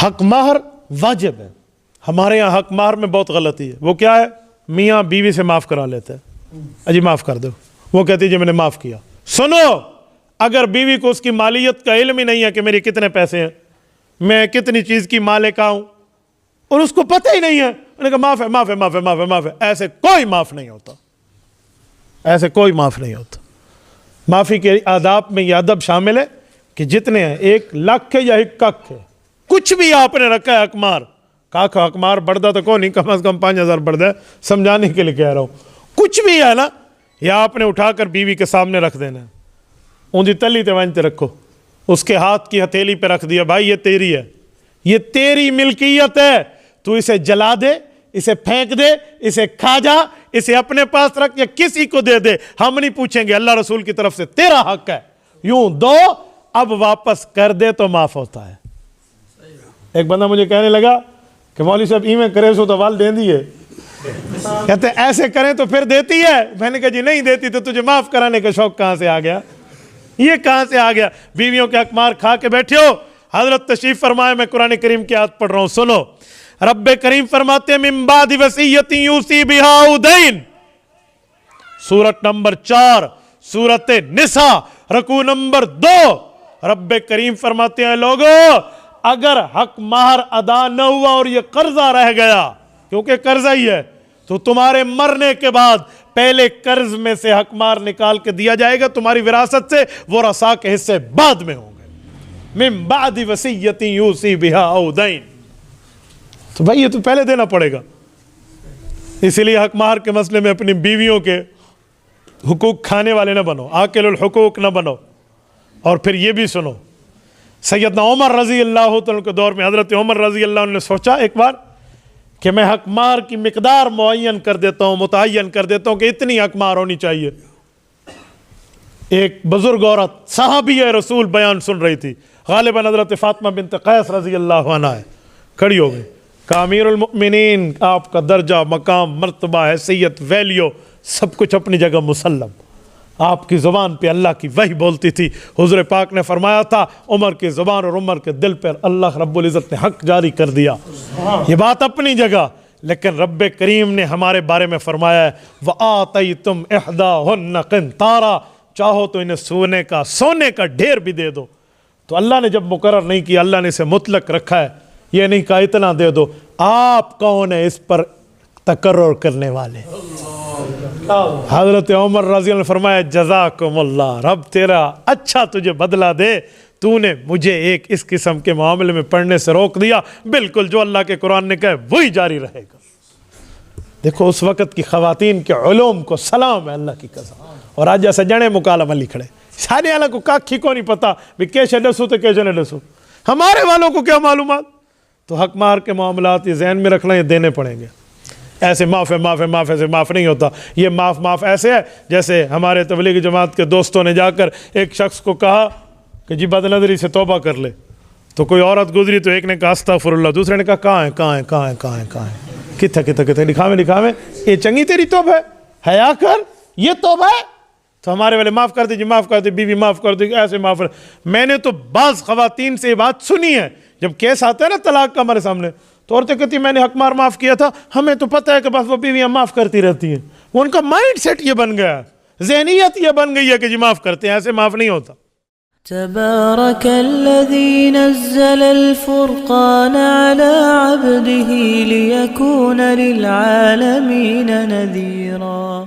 حق مہر واجب ہے. ہمارے یہاں حق مہر میں بہت غلطی ہے. وہ کیا ہے؟ میاں بیوی سے معاف کرا لیتے ہیں, اجی معاف کر دو. وہ کہتی ہے جی میں نے معاف کیا. سنو, اگر بیوی کو اس کی مالیت کا علم ہی نہیں ہے کہ میری کتنے پیسے ہیں, میں کتنی چیز کی مالک ہوں, اور اس کو پتہ ہی نہیں ہے, انہوں نے کہا معاف ہے معاف ہے معاف ہے معاف ہے معاف ہے, ایسے کوئی معاف نہیں ہوتا. ایسے کوئی معاف نہیں ہوتا. معافی کے آداب میں یہ ادب شامل ہے کہ جتنے ہیں, 1 لاکھ ہے یا 1 کک ہے, کچھ بھی آپ نے رکھا ہے حقمار, کاک حقمار بڑھتا تو کون نہیں, کم از کم 5000 بڑھتا ہے, سمجھانے کے لیے کہہ رہا ہوں. کچھ بھی ہے نا, یا آپ نے اٹھا کر بیوی کے سامنے رکھ دینا ہے, اونجی تلی تے وانتے رکھو, اس کے ہاتھ کی ہتھیلی پہ رکھ دیا, بھائی یہ تیری ہے, یہ تیری ملکیت ہے, تو اسے جلا دے, اسے پھینک دے, اسے کھا جا, اسے اپنے پاس رکھ یا کسی کو دے دے, ہم نہیں پوچھیں گے, اللہ رسول کی طرف سے تیرا حق ہے, یوں دو, اب واپس کر دے تو معاف ہوتا ہے. ایک بندہ مجھے کہنے لگا کہ مولوی صاحب ایویں کرے سو تو وال دین دی ہے, کہتے ایسے کریں تو پھر دیتی ہے. میں نے کہا جی نہیں دیتی تو تجھے معاف کرانے کا شوق کہاں سے آ گیا, یہ کہاں سے آ گیا؟ بیویوں کے حقمار کھا کے بیٹھے ہو. حضرت تشریف فرمائے, میں قرآن کریم کی آیت پڑھ رہا ہوں, سنو. رب کریم فرماتے ہیں من بعد وصیۃ یوصی بہا او دین, سورت نمبر 4 سورت نساء رکوع نمبر 2. رب کریم فرماتے ہیں لوگو, اگر حق مہر ادا نہ ہوا اور یہ قرضہ رہ گیا, کیونکہ قرضہ ہی ہے, تو تمہارے مرنے کے بعد پہلے قرض میں سے حق مہر نکال کے دیا جائے گا, تمہاری وراثت سے, ورثاء کے حصے بعد میں ہوں گے. من بعد وصیۃ یوصی بہا او دین, تو بھائی یہ تو پہلے دینا پڑے گا. اسی لیے حق مہر کے مسئلے میں اپنی بیویوں کے حقوق کھانے والے نہ بنو, آکل الحقوق نہ بنو. اور پھر یہ بھی سنو, سیدنا عمر رضی اللہ عنہ کے دور میں حضرت عمر رضی اللہ عنہ نے سوچا ایک بار کہ میں حق مہر کی مقدار معین کر دیتا ہوں, متعین کر دیتا ہوں کہ اتنی حق مہر ہونی چاہیے. ایک بزرگ عورت صحابی رسول بیان سن رہی تھی, غالباً حضرت فاطمہ بنت قیس رضی اللہ عنہ ہے, کھڑی ہو گئی, کہ امیر المؤمنین, آپ کا درجہ, مقام, مرتبہ, حیثیت, ویلیو سب کچھ اپنی جگہ مسلم, آپ کی زبان پہ اللہ کی وحی بولتی تھی. حضور پاک نے فرمایا تھا عمر کی زبان اور عمر کے دل پر اللہ رب العزت نے حق جاری کر دیا. یہ بات اپنی جگہ, لیکن رب کریم نے ہمارے بارے میں فرمایا ہے وَآتَيْتُمْ إِحْدَاهُنَّ قِنْطَارًا, چاہو تو انہیں سونے کا ڈھیر بھی دے دو. تو اللہ نے جب مقرر نہیں کیا, اللہ نے اسے مطلق رکھا ہے, یہ نہیں کہا اتنا دے دو. آپ کون ہے اس پر تقرر کرنے والے؟ حضرت عمر رضی اللہ عنہ نے فرمایا جزاکم اللہ, رب تیرا اچھا تجھے بدلہ دے, تو نے مجھے ایک اس قسم کے معاملے میں پڑھنے سے روک دیا. بالکل جو اللہ کے قرآن نے کہا وہی جاری رہے گا. دیکھو اس وقت کی خواتین کے علوم کو سلام ہے اللہ کی قسم. اور آج جیسے جنے مکالمہ لکھ رہے, سارے اللہ کو کاکھی کو نہیں پتا بھی کیسے ڈسو تو کیسے نہ ڈسو, ہمارے والوں کو کیا معلومات. تو حق مہر کے معاملات یہ ذہن میں رکھنا, یہ دینے پڑیں گے. ایسے معاف ہے معاف ہے معاف ایسے معاف نہیں ہوتا. یہ معاف ایسے ہے جیسے ہمارے تبلیغی جماعت کے دوستوں نے جا کر ایک شخص کو کہا کہ جی بد نظری سے توبہ کر لے, تو کوئی عورت گزری تو ایک نے کہا استغفر اللہ, دوسرے نے کہا کہاں ہے کتھا دکھاویں یہ چنگی تیری توبہ ہے, حیا کر, یہ توبہ ہے. تو ہمارے والے معاف کر دی جی, معاف کر دی, بیوی معاف کر دی, ایسے معاف کر. میں نے تو بعض خواتین سے یہ بات سنی ہے, جب کیس آتا ہے نا طلاق کا ہمارے سامنے, تو عورتیں کہتی ہیں میں نے حق مہر معاف کیا تھا, ہمیں تو پتہ ہے کہ بس وہ بیویاں معاف کرتی رہتی ہیں. وہ ان کا مائنڈ سیٹ یہ بن گیا, ذہنیت یہ بن گئی ہے کہ جی معاف کرتے ہیں, ایسے معاف نہیں ہوتا. تبارك الذي نزل الفرقان على عبده ليكون للعالمين نذيرا.